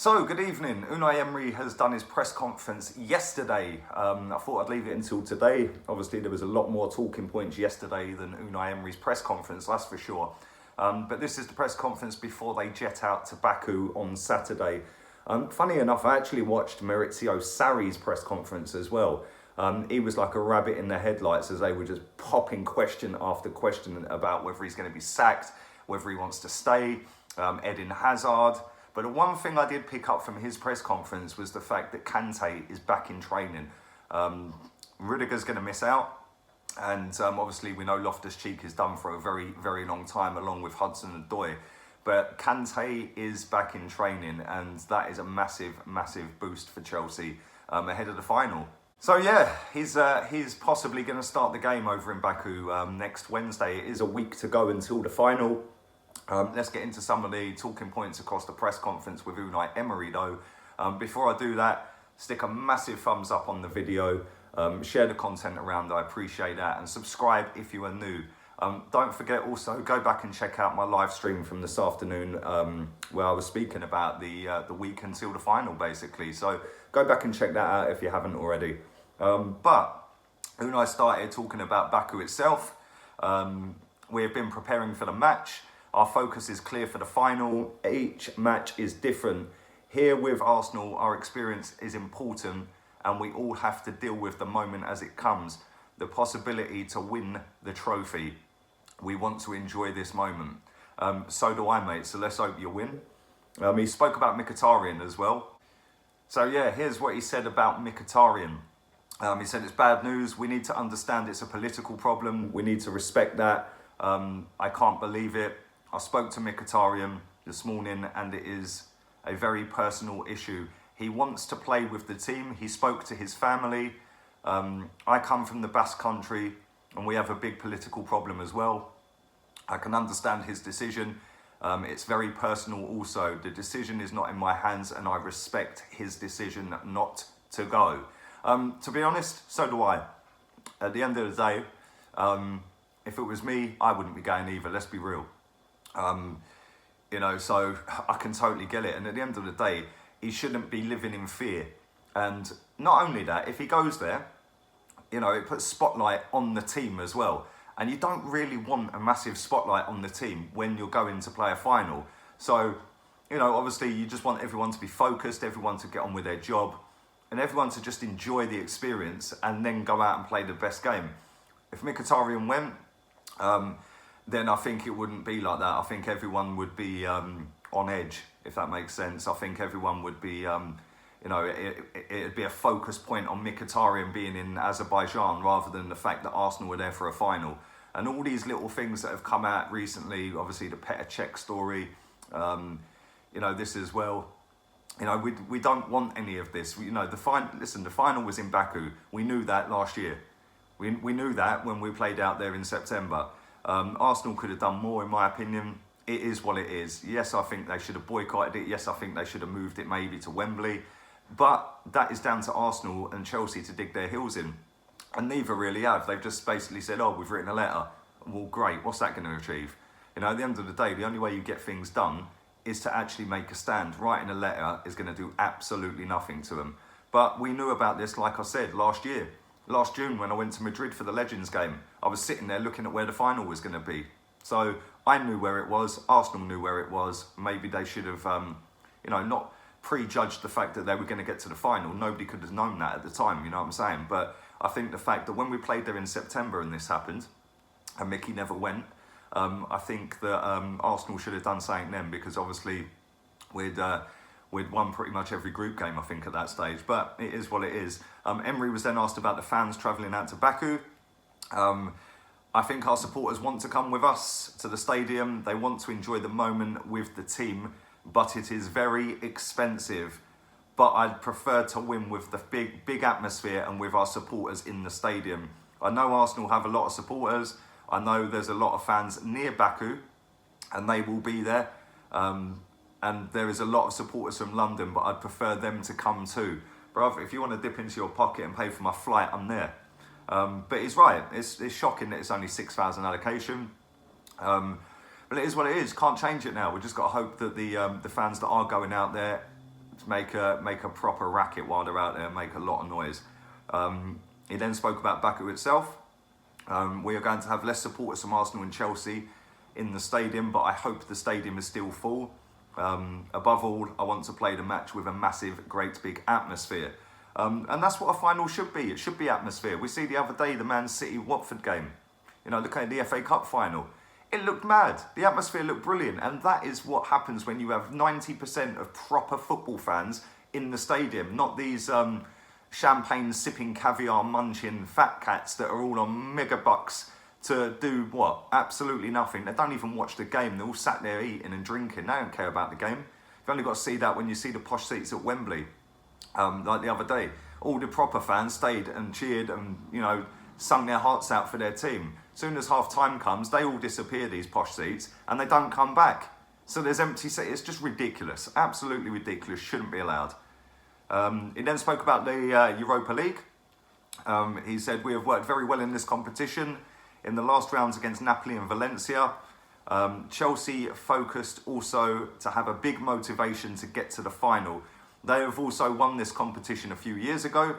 So, good evening. Unai Emery has done his press conference yesterday. I thought I'd leave it until today. Obviously, there was a lot more talking points yesterday than Unai Emery's press conference, that's for sure. But this is the press conference before they jet out to Baku on Saturday. Funny enough, I actually watched Maurizio Sarri's press conference as well. He was like a rabbit in the headlights as they were just popping question after question about whether he's going to be sacked, whether he wants to stay, Eden Hazard. But the one thing I did pick up from his press conference was the fact that Kante is back in training. Rudiger's going to miss out. And obviously we know Loftus-Cheek is done for a very, very long time along with Hudson-Odoi. But Kante is back in training and that is a massive, massive boost for Chelsea ahead of the final. So yeah, he's possibly going to start the game over in Baku next Wednesday. It is a week to go until the final. Let's get into some of the talking points across the press conference with Unai Emery though. Before I do that, stick a massive thumbs up on the video, share the content around, I appreciate that, and subscribe if you are new. Don't forget also, go back and check out my live stream from this afternoon where I was speaking about the week until the final basically. So go back and check that out if you haven't already. But Unai started talking about Baku itself. We have been preparing for the match. Our focus is clear for the final. Each match is different. Here with Arsenal, our experience is important and we all have to deal with the moment as it comes. The possibility to win the trophy. We want to enjoy this moment. So do I, mate. So let's hope you win. He spoke about Mkhitaryan as well. So yeah, here's what he said about Mkhitaryan. He said it's bad news. We need to understand it's a political problem. We need to respect that. I can't believe it. I spoke to Mkhitaryan this morning and it is a very personal issue. He wants to play with the team. He spoke to his family. I come from the Basque country and we have a big political problem as well. I can understand his decision. It's very personal also. The decision is not in my hands and I respect his decision not to go. To be honest, so do I. At the end of the day, if it was me, I wouldn't be going either, let's be real. So I can totally get it. And at the end of the day, he shouldn't be living in fear. And not only that, if he goes there, it puts spotlight on the team as well. And you don't really want a massive spotlight on the team when you're going to play a final. So, obviously you just want everyone to be focused, everyone to get on with their job, and everyone to just enjoy the experience and then go out and play the best game. If Mkhitaryan went, then I think it wouldn't be like that. I think everyone would be on edge, if that makes sense. I think everyone would be, it'd be a focus point on Mkhitaryan being in Azerbaijan rather than the fact that Arsenal were there for a final. And all these little things that have come out recently, obviously the Petr Cech story, this as well. We don't want any of this. The final was in Baku. We knew that last year. We knew that when we played out there in September. Arsenal could have done more, in my opinion. It is what it is. Yes, I think they should have boycotted it. Yes, I think they should have moved it maybe to Wembley. But that is down to Arsenal and Chelsea to dig their heels in. And neither really have. They've just basically said, we've written a letter. Well, great. What's that going to achieve? At the end of the day, the only way you get things done is to actually make a stand. Writing a letter is going to do absolutely nothing to them. But we knew about this, like I said, last year. Last June when I went to Madrid for the Legends game, I was sitting there looking at where the final was going to be. So I knew where it was, Arsenal knew where it was. Maybe they should have, not prejudged the fact that they were going to get to the final. Nobody could have known that at the time, you know what I'm saying? But I think the fact that when we played there in September and this happened, and Mickey never went, I think that Arsenal should have done something then, because obviously we'd won pretty much every group game, I think, at that stage. But it is what it is. Emery was then asked about the fans travelling out to Baku. I think our supporters want to come with us to the stadium. They want to enjoy the moment with the team, but it is very expensive. But I'd prefer to win with the big atmosphere and with our supporters in the stadium. I know Arsenal have a lot of supporters. I know there's a lot of fans near Baku, and they will be there. And there is a lot of supporters from London, but I'd prefer them to come too. Brother, if you want to dip into your pocket and pay for my flight, I'm there. But he's right. It's shocking that it's only 6,000 allocation. But it is what it is. Can't change it now. We just got to hope that the fans that are going out there make a proper racket while they're out there, make a lot of noise. He then spoke about Baku itself. We are going to have less supporters from Arsenal and Chelsea in the stadium, but I hope the stadium is still full. Above all, I want to play the match with a massive, great big atmosphere. And that's what a final should be. It should be atmosphere. We see the other day the Man City-Watford game. Look at the FA Cup final. It looked mad. The atmosphere looked brilliant. And that is what happens when you have 90% of proper football fans in the stadium. Not these champagne sipping, caviar munching fat cats that are all on mega bucks to do what? Absolutely nothing. They don't even watch the game. They're all sat there eating and drinking. They don't care about the game. You've only got to see that when you see the posh seats at Wembley. Like the other day, all the proper fans stayed and cheered and, sung their hearts out for their team. As soon as half time comes, they all disappear, these posh seats, and they don't come back. So there's empty seats. It's just ridiculous. Absolutely ridiculous. Shouldn't be allowed. He then spoke about the Europa League. He said, we have worked very well in this competition. In the last rounds against Napoli and Valencia, Chelsea focused also to have a big motivation to get to the final. They have also won this competition a few years ago.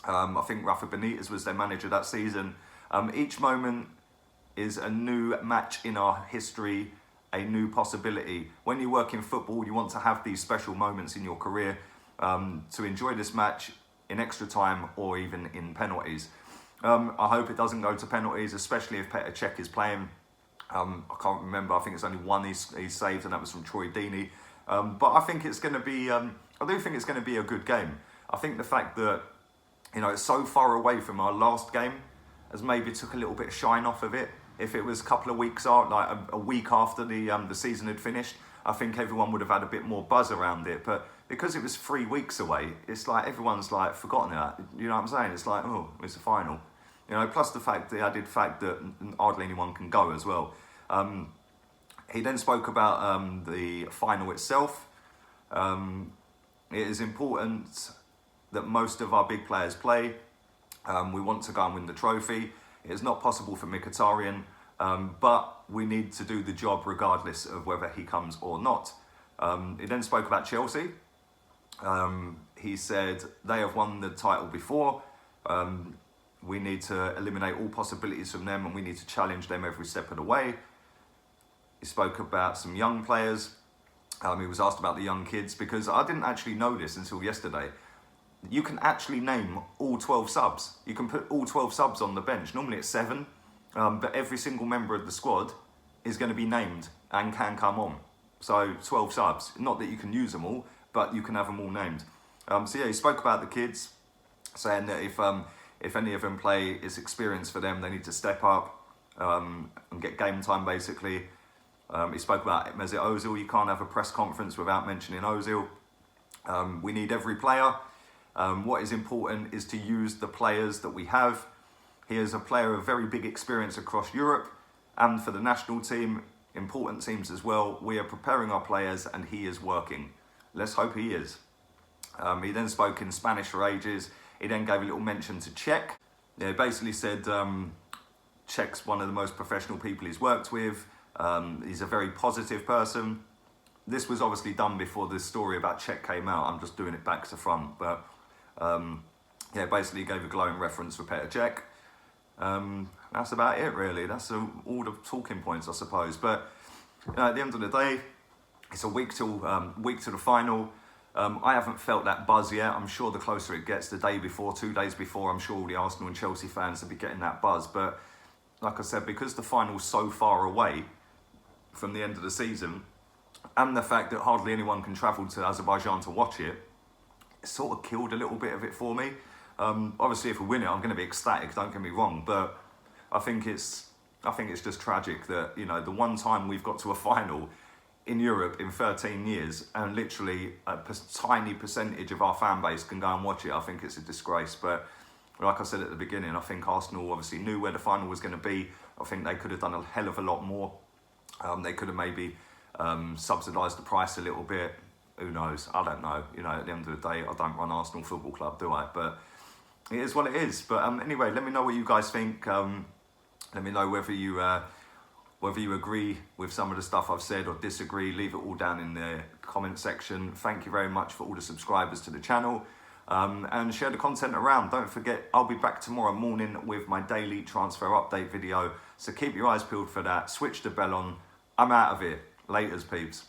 I think Rafa Benitez was their manager that season. Each moment is a new match in our history, a new possibility. When you work in football, you want to have these special moments in your career to enjoy this match in extra time or even in penalties. I hope it doesn't go to penalties, especially if Petr Cech is playing. I can't remember. I think it's only one he saved, and that was from Troy Deeney. But I think it's going to be. I do think it's going to be a good game. I think the fact that it's so far away from our last game has maybe took a little bit of shine off of it. If it was a couple of weeks out, like a week after the season had finished, I think everyone would have had a bit more buzz around it. But because it was 3 weeks away, it's like everyone's like forgotten that. You know what I'm saying? It's like, oh, it's a final. Plus the added fact that hardly anyone can go as well. He then spoke about the final itself. It is important that most of our big players play. We want to go and win the trophy. It is not possible for Mkhitaryan, but we need to do the job regardless of whether he comes or not. He then spoke about Chelsea. He said they have won the title before. We need to eliminate all possibilities from them, and we need to challenge them every step of the way. He spoke about some young players. He was asked about the young kids, because I didn't actually know this until yesterday. You can actually name all 12 subs. You can put all 12 subs on the bench. Normally it's 7, but every single member of the squad is going to be named and can come on. So 12 subs. Not that you can use them all, but you can have them all named. So yeah, he spoke about the kids, saying that if any of them play, it's experience for them. They need to step up and get game time, basically. He spoke about Mesut Ozil. You can't have a press conference without mentioning Ozil. We need every player. What is important is to use the players that we have. He is a player of very big experience across Europe and for the national team, important teams as well. We are preparing our players and he is working. Let's hope he is. He then spoke in Spanish for ages. He then gave a little mention to Cech. Yeah, he basically said Cech's one of the most professional people he's worked with. He's a very positive person. This was obviously done before this story about Cech came out. I'm just doing it back to front. But yeah, basically gave a glowing reference for Petr Cech. That's about it, really. That's all the talking points, I suppose. But at the end of the day, it's a week to the final. I haven't felt that buzz yet. I'm sure the closer it gets, the day before, 2 days before, I'm sure all the Arsenal and Chelsea fans will be getting that buzz. But like I said, because the final's so far away from the end of the season, and the fact that hardly anyone can travel to Azerbaijan to watch it, it sort of killed a little bit of it for me. Obviously, if we win it, I'm going to be ecstatic. Don't get me wrong, but I think it's just tragic that the one time we've got to a final in Europe in 13 years, and literally a tiny percentage of our fan base can go and watch it. I think it's a disgrace. But like I said at the beginning, I think Arsenal obviously knew where the final was going to be. I think they could have done a hell of a lot more. They could have maybe subsidised the price a little bit. Who knows? I don't know. At the end of the day, I don't run Arsenal Football Club, do I? But it is what it is. But anyway, let me know what you guys think. Let me know whether you Whether you agree with some of the stuff I've said or disagree, leave it all down in the comment section. Thank you very much for all the subscribers to the channel. And share the content around. Don't forget, I'll be back tomorrow morning with my daily transfer update video. So keep your eyes peeled for that. Switch the bell on. I'm out of here. Laters, peeps.